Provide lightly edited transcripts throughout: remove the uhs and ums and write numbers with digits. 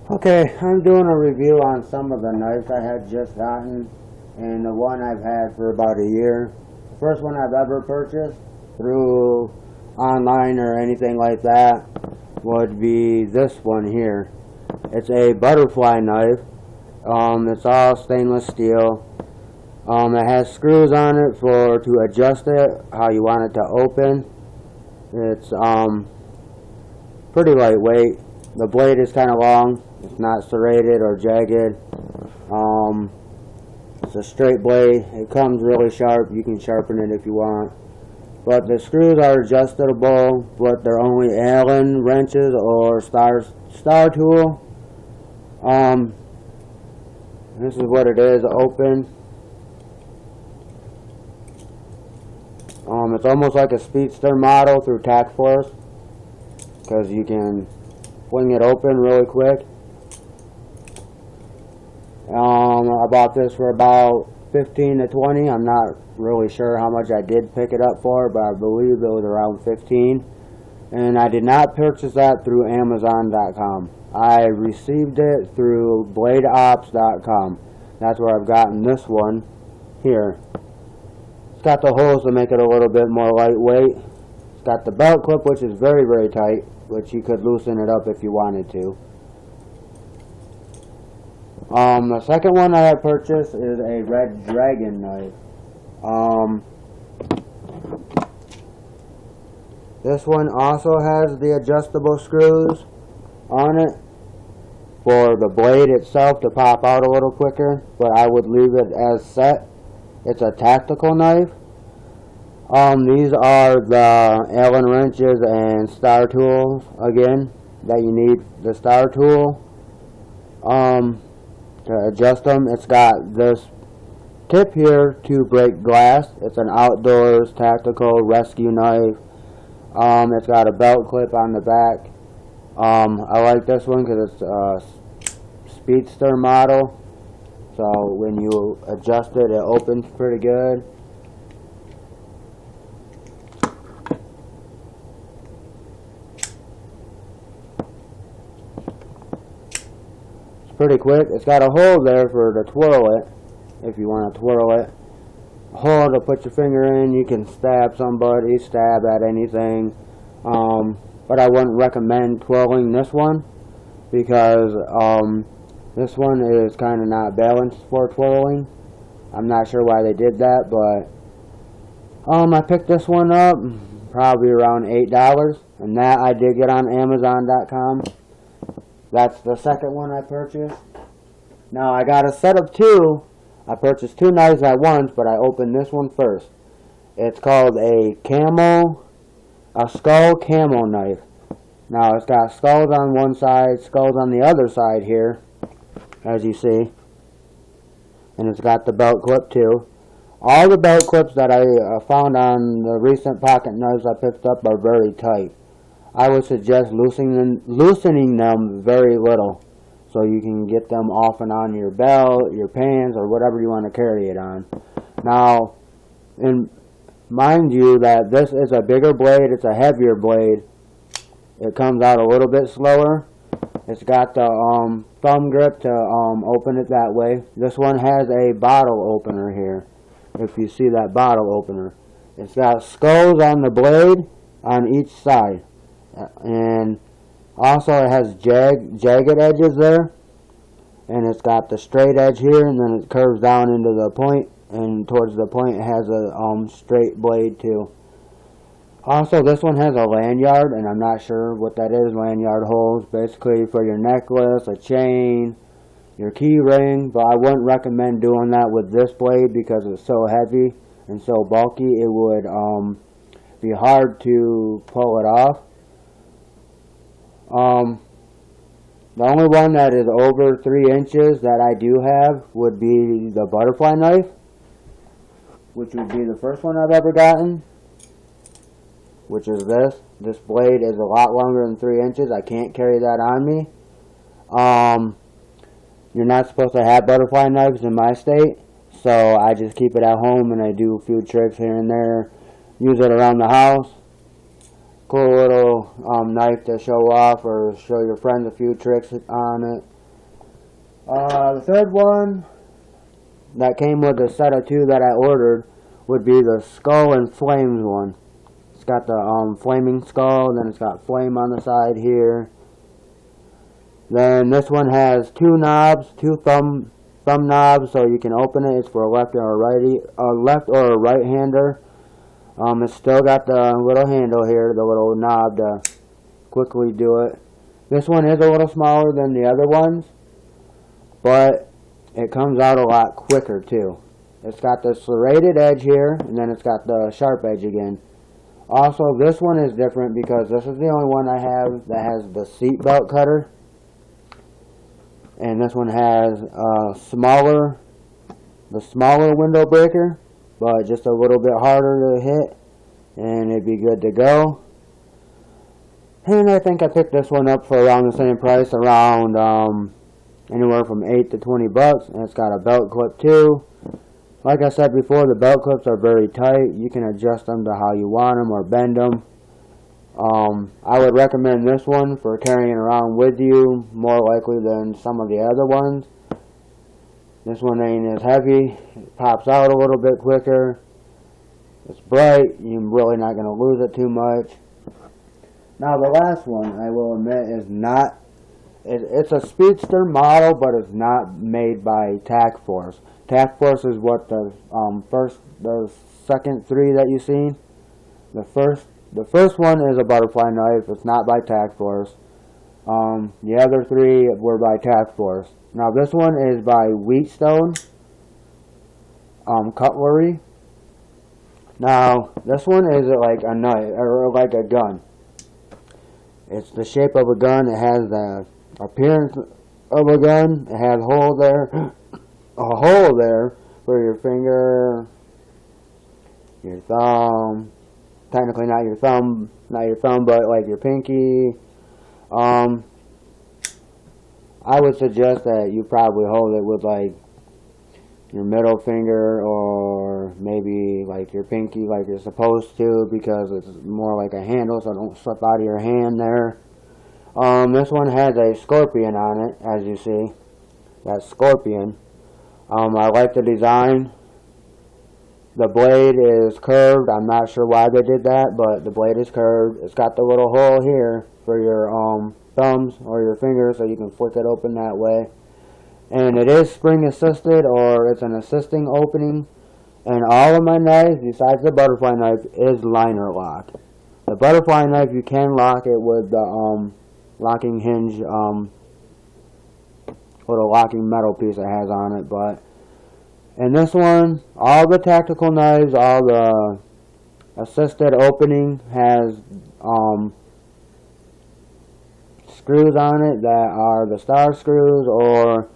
Okay, I'm doing a review on some of the knives I had just gotten, and the one I've had for about a year. The first one I've ever purchased through online or anything like that would be this one here. It's a butterfly knife. It's all stainless steel. It has screws on it to adjust it how you want it to open. It's pretty lightweight. The blade is kind of long. It's not serrated or jagged. It's a straight blade. It comes really sharp. You can sharpen it if you want. But the screws are adjustable, but they're only Allen wrenches or star tool. This is what it is open. It's almost like a Speedster model through Tac Force, because you can fling it open really quick. I bought this for about 15 to 20. I'm not really sure how much I did pick it up for, but I believe it was around 15. And I did not purchase that through Amazon.com. I received it through BladeOps.com. That's where I've gotten this one here. It's got the holes to make it a little bit more lightweight. It's got the belt clip, which is very, very tight, which you could loosen it up if you wanted to. The second one I have purchased is a Red Dragon knife. This one also has the adjustable screws on it for the blade itself to pop out a little quicker, but I would leave it as set. It's a tactical knife. These are the Allen wrenches and star tools again that you need the star tool to adjust them. It's got this tip here to break glass. It's an outdoors tactical rescue knife. It's got a belt clip on the back. I like this one because it's a Speedster model, so when you adjust it, it opens pretty good. It's pretty quick. It's got a hole there for to twirl it, if you want to twirl it. A hole to put your finger in. You can stab somebody, stab at anything. But I wouldn't recommend twirling this one because this one is kind of not balanced for twirling. I'm not sure why they did that, but I picked this one up probably around $8, and that I did get on Amazon.com. That's the second one I purchased. Now I got a set of two. I purchased two knives at once, but I opened this one first. It's called a skull camo knife. Now it's got skulls on one side, skulls on the other side here, as you see. And it's got the belt clip too. All the belt clips that I found on the recent pocket knives I picked up are very tight. I would suggest loosening them very little, so you can get them off and on your belt, your pants, or whatever you want to carry it on. Now, mind you that this is a bigger blade, it's a heavier blade. It comes out a little bit slower. It's got the thumb grip to open it that way. This one has a bottle opener here, if you see that bottle opener. It's got skulls on the blade on each side. And also it has jagged edges there. And it's got the straight edge here, and then it curves down into the point. And towards the point it has a straight blade too. Also, this one has a lanyard, and I'm not sure what that is. Lanyard holes, basically for your necklace, a chain, your key ring. But I wouldn't recommend doing that with this blade because it's so heavy and so bulky. It would be hard to pull it off. The only one that is over 3 inches that I do have would be the butterfly knife, which would be the first one I've ever gotten, which is this. This blade is a lot longer than 3 inches. I can't carry that on me. You're not supposed to have butterfly knives in my state, so I just keep it at home and I do a few tricks here and there, use it around the house. cool little knife to show off or show your friends a few tricks on it. The third one that came with the set of two that I ordered would be the Skull and Flames one. It's got the flaming skull, then it's got flame on the side here. Then this one has two knobs, two thumb knobs, so you can open it. It's for a left or a right hander. It's still got the little handle here, the little knob to quickly do it. This one is a little smaller than the other ones, but it comes out a lot quicker too. It's got the serrated edge here, and then it's got the sharp edge again. Also, this one is different because this is the only one I have that has the seat belt cutter. And this one has the smaller window breaker, but just a little bit harder to hit, and it'd be good to go. And I think I picked this one up for around the same price, around anywhere from $8 to $20, and it's got a belt clip too. Like I said before, the belt clips are very tight. You can adjust them to how you want them or bend them. I would recommend this one for carrying around with you more likely than some of the other ones. This one ain't as heavy. It pops out a little bit quicker. It's bright. You're really not going to lose it too much. Now the last one, I will admit, is not. It's a Speedster model, but it's not made by Tac Force. Tac Force is what the second three that you've seen. The first one is a butterfly knife. It's not by Tac Force. The other three were by Tac Force. Now this one is by Wheatstone Cutlery. Now this one is like a knife or like a gun. It's the shape of a gun. It has the appearance of a gun. It has a hole there for your finger, your thumb. Technically not your thumb, but like your pinky. I would suggest that you probably hold it with like your middle finger or maybe like your pinky like you're supposed to, because it's more like a handle so it don't slip out of your hand there. This one has a scorpion on it, as you see. That scorpion. I like the design. The blade is curved. I'm not sure why they did that, but the blade is curved. It's got the little hole here for your thumbs or your fingers, so you can flick it open that way. And it is spring assisted, or it's an assisting opening. And all of my knives, besides the butterfly knife, is liner lock. The butterfly knife, you can lock it with the locking hinge, little locking metal piece it has on it, but in this one, all the tactical knives, all the assisted opening has screws on it that are the star screws or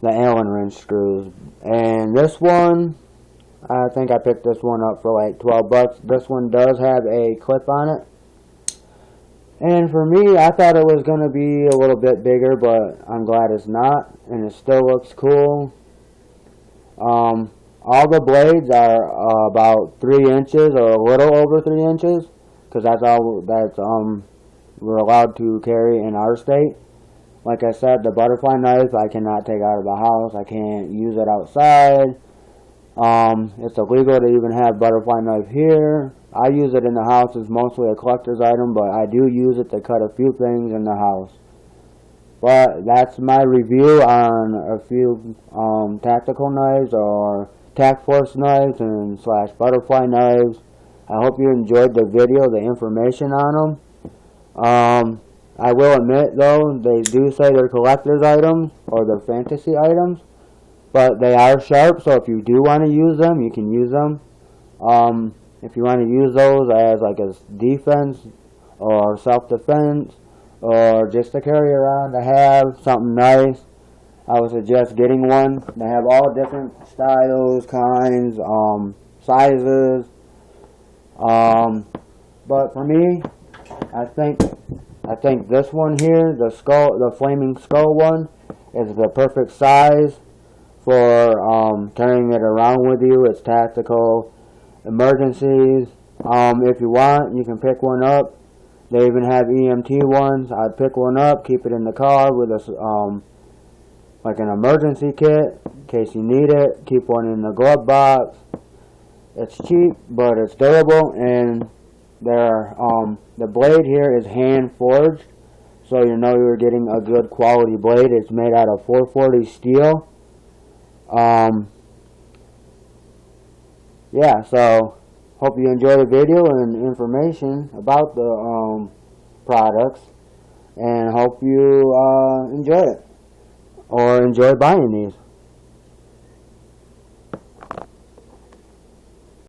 the Allen wrench screws. And this one, I think I picked this one up for like $12. This one does have a clip on it. And for me, I thought it was going to be a little bit bigger, but I'm glad it's not, and it still looks cool. All the blades are about 3 inches or a little over 3 inches, because that's all that's we're allowed to carry in our state. Like I said, the butterfly knife I cannot take out of the house. I can't use it outside. It's illegal to even have butterfly knife here. I use it in the house. It's mostly a collector's item, but I do use it to cut a few things in the house. But that's my review on a few tactical knives or Tac Force knives and slash butterfly knives. I hope you enjoyed the video, the information on them. I will admit though, they do say they're collector's items or they're fantasy items, but they are sharp, so if you do want to use them, you can use them. If you want to use those as like a defense or self-defense or just to carry around to have something nice, I would suggest getting one. They have all different styles, kinds, sizes. But for me, I think this one here, the flaming skull one, is the perfect size for carrying it around with you. It's tactical, emergencies. If you want, you can pick one up They even have EMT ones. I'd pick one up, keep it in the car with a like an emergency kit in case you need it. Keep one in the glove box. It's cheap, but it's durable, and the blade here is hand forged, so you know you're getting a good quality blade. It's made out of 440 steel. Yeah, so hope you enjoy the video and information about the products, and hope you enjoy it or enjoy buying these.